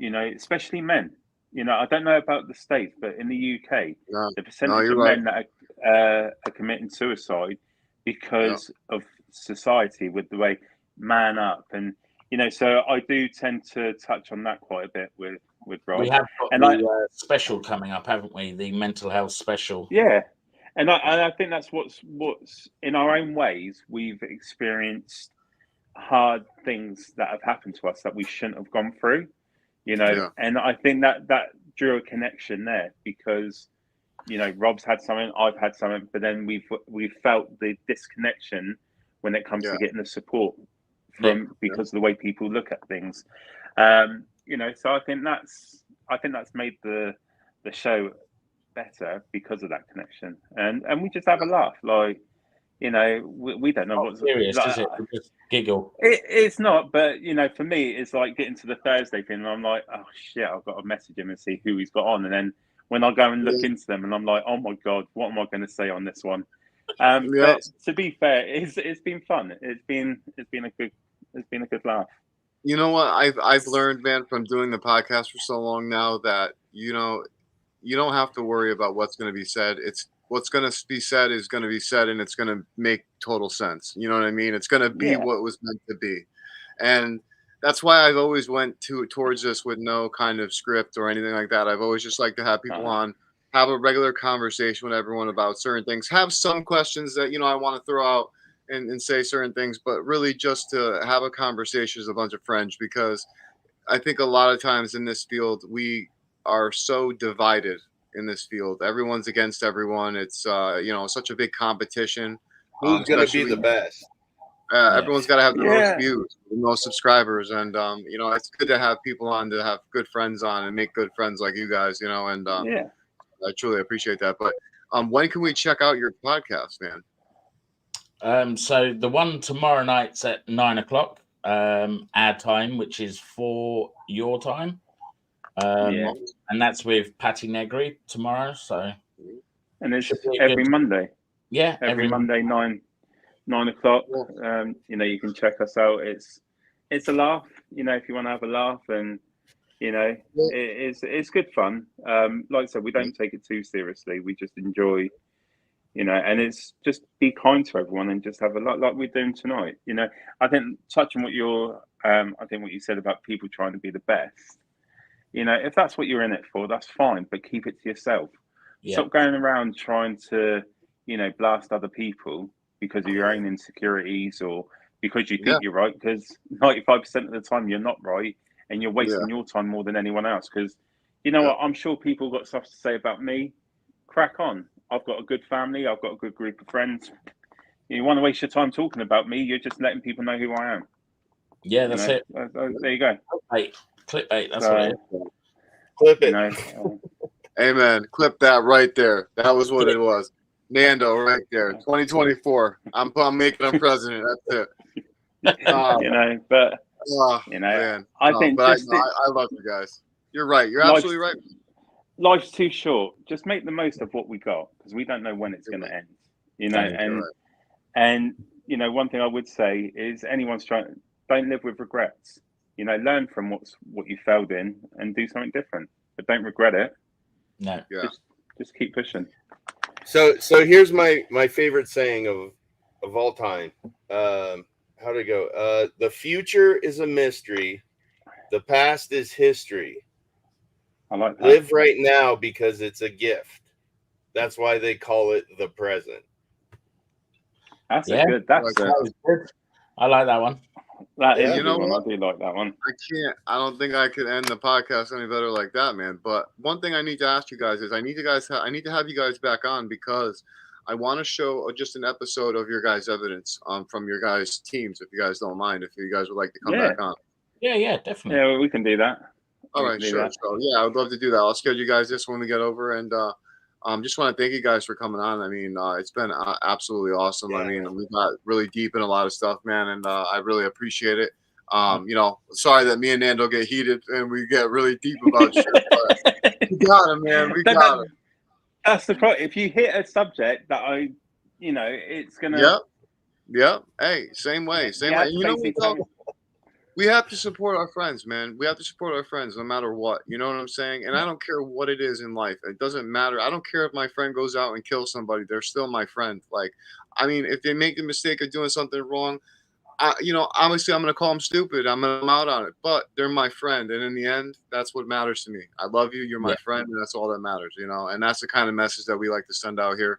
especially men. I don't know about the States, but in the UK, the percentage of men that are committing suicide because of society, with the way man up, and so I do tend to touch on that quite a bit with Rob. We have got the special coming up, haven't we? The mental health special. Yeah. And I think that's what's in our own ways, we've experienced hard things that have happened to us that we shouldn't have gone through, and I think that drew a connection there, because, Rob's had something, I've had something, but then we've felt the disconnection when it comes to getting the support because of the way people look at things. So I think that's made the show better because of that connection, and we just have a laugh, like, you know, we don't know what's serious, like, is it? We just giggle. it's not, but you know, for me, it's like getting to the Thursday thing, and I'm like, oh shit, I've got to message him and see who he's got on, and then when I go and look into them, and I'm like, oh my god, what am I going to say on this one? But to be fair, it's been fun. It's been a good laugh. You know what I've learned, man, from doing the podcast for so long now, that you don't have to worry about what's going to be said. It's what's going to be said is going to be said, and it's going to make total sense. You know what I mean? It's going to be what was meant to be, and that's why I've always went towards this with no kind of script or anything like that. I've always just liked to have people on, have a regular conversation with everyone about certain things, have some questions that I want to throw out and say certain things, but really just to have a conversation as a bunch of friends, because I think a lot of times in this field we are so divided in this field. Everyone's against everyone. It's such a big competition. Who's going to be the best? Everyone's got to have the most views, the most subscribers, and it's good to have people on, to have good friends on, and make good friends like you guys. And I truly appreciate that. But when can we check out your podcast, man? So the one tomorrow night's at 9:00 our time, which is 4 your time. And that's with Patty Negri tomorrow. So, and it's every Monday. Yeah, every Monday 9:00. You can check us out. It's a laugh. If you want to have a laugh, and it's good fun. Like I said, we don't take it too seriously. We just enjoy. And it's just be kind to everyone and just have a lot like we're doing tonight. I think touching what what you said about people trying to be the best. If that's what you're in it for, that's fine, but keep it to yourself. Stop going around trying to, blast other people because of your own insecurities or because you think you're right, because 95% of the time you're not right, and you're wasting your time more than anyone else. Because what, I'm sure people got stuff to say about me. Crack on. I've got a good family. I've got a good group of friends. You want to waste your time talking about me, you're just letting people know who I am. Yeah, that's it. There you go. Clickbait. That's what it is. Clip it. Amen. Clip that right there. That was what it was. Nando right there. 2024. I'm making him president. That's it. But man. I think I love you guys. You're right. You're absolutely right. Life's too short. Just make the most of what we got, because we don't know when it's going to end. And one thing I would say is anyone's don't live with regrets. Learn from what you failed in and do something different, but don't regret it. No, just keep pushing. So here's my favorite saying of all time. How'd it go? The future is a mystery. The past is history. I like that. Live right now because it's a gift. That's why they call it the present. That's good. I like that one. That is a good one. I do like that one. I don't think I could end the podcast any better like that, man. But one thing I need to ask you guys is I need to have you guys back on, because I want to show just an episode of your guys' evidence from your guys' teams, if you guys don't mind, if you guys would like to come back on. Yeah, definitely. Yeah, well, we can do that. All right, sure. So I would love to do that. I'll schedule you guys this when we get over, and just want to thank you guys for coming on. I mean, it's been absolutely awesome. I mean, we got really deep in a lot of stuff, man, and I really appreciate it. Sorry that me and Nando get heated and we get really deep about shit, but we got him, man. We got him. That's the problem. If you hit a subject that it's gonna. Yep. Hey, same way. We have to support our friends, man. We have to support our friends no matter what. You know what I'm saying? And I don't care what it is in life. It doesn't matter. I don't care if my friend goes out and kills somebody. They're still my friend. Like, I mean, if they make the mistake of doing something wrong, obviously I'm going to call them stupid. I'm going to come out on it. But they're my friend. And in the end, that's what matters to me. I love you. You're my friend. And that's all that matters, And that's the kind of message that we like to send out here.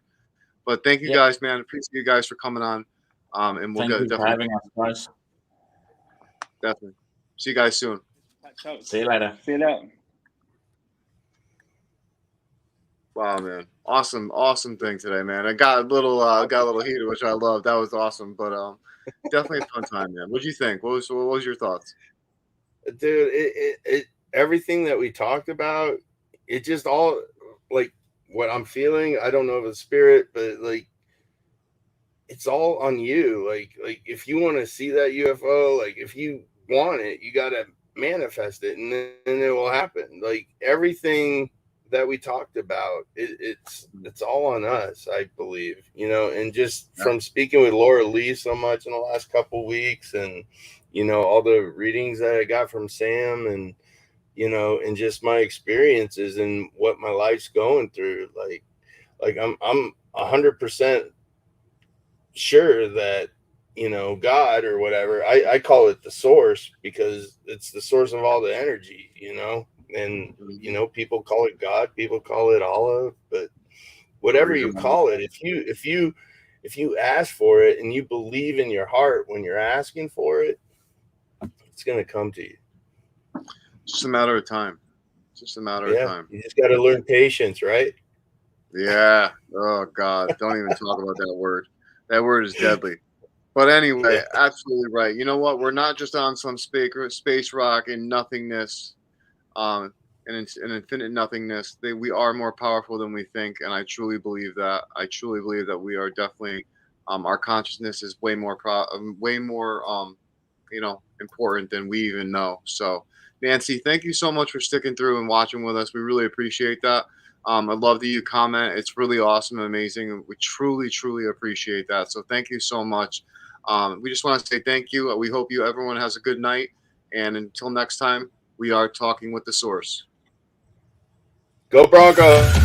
But thank you guys, man. Appreciate you guys for coming on. And we'll get definitely having us, guys. Definitely. See you guys soon. See you later. See you later. Wow, man. Awesome thing today, man. I got a little heated, which I love. That was awesome. But definitely a fun time, man. What'd you think? What was your thoughts? Dude, it everything that we talked about, it just all like what I'm feeling. I don't know if it's spirit, but like it's all on you. Like if you want to see that UFO, like if you want it, you got to manifest it, and then it will happen. Like everything that we talked about, it's all on us, I believe, you know. And just from speaking with Laura Lee so much in the last couple weeks, and you know, all the readings that I got from Sam, and you know, and just my experiences and what my life's going through, like I'm 100% sure that, you know, God or whatever, I call it the source, because it's the source of all the energy, you know. And you know, people call it God, people call it Allah, but whatever you call it, if you ask for it and you believe in your heart when you're asking for it, it's going to come to you. It's just a matter of time. It's just a matter of time. You just got to learn patience, right? Yeah. Oh God, don't even talk about that word. That word is deadly. But anyway, absolutely right. You know what? We're not just on some space rock in nothingness, and in infinite nothingness. We are more powerful than we think, and I truly believe that. I truly believe that we are definitely, our consciousness is way more you know, important than we even know. So, Nancy, thank you so much for sticking through and watching with us. We really appreciate that. I love that you comment. It's really awesome and amazing. We truly, truly appreciate that. So thank you so much. We just want to say thank you. We hope everyone has a good night. And until next time, we are talking with the source. Go Broncos.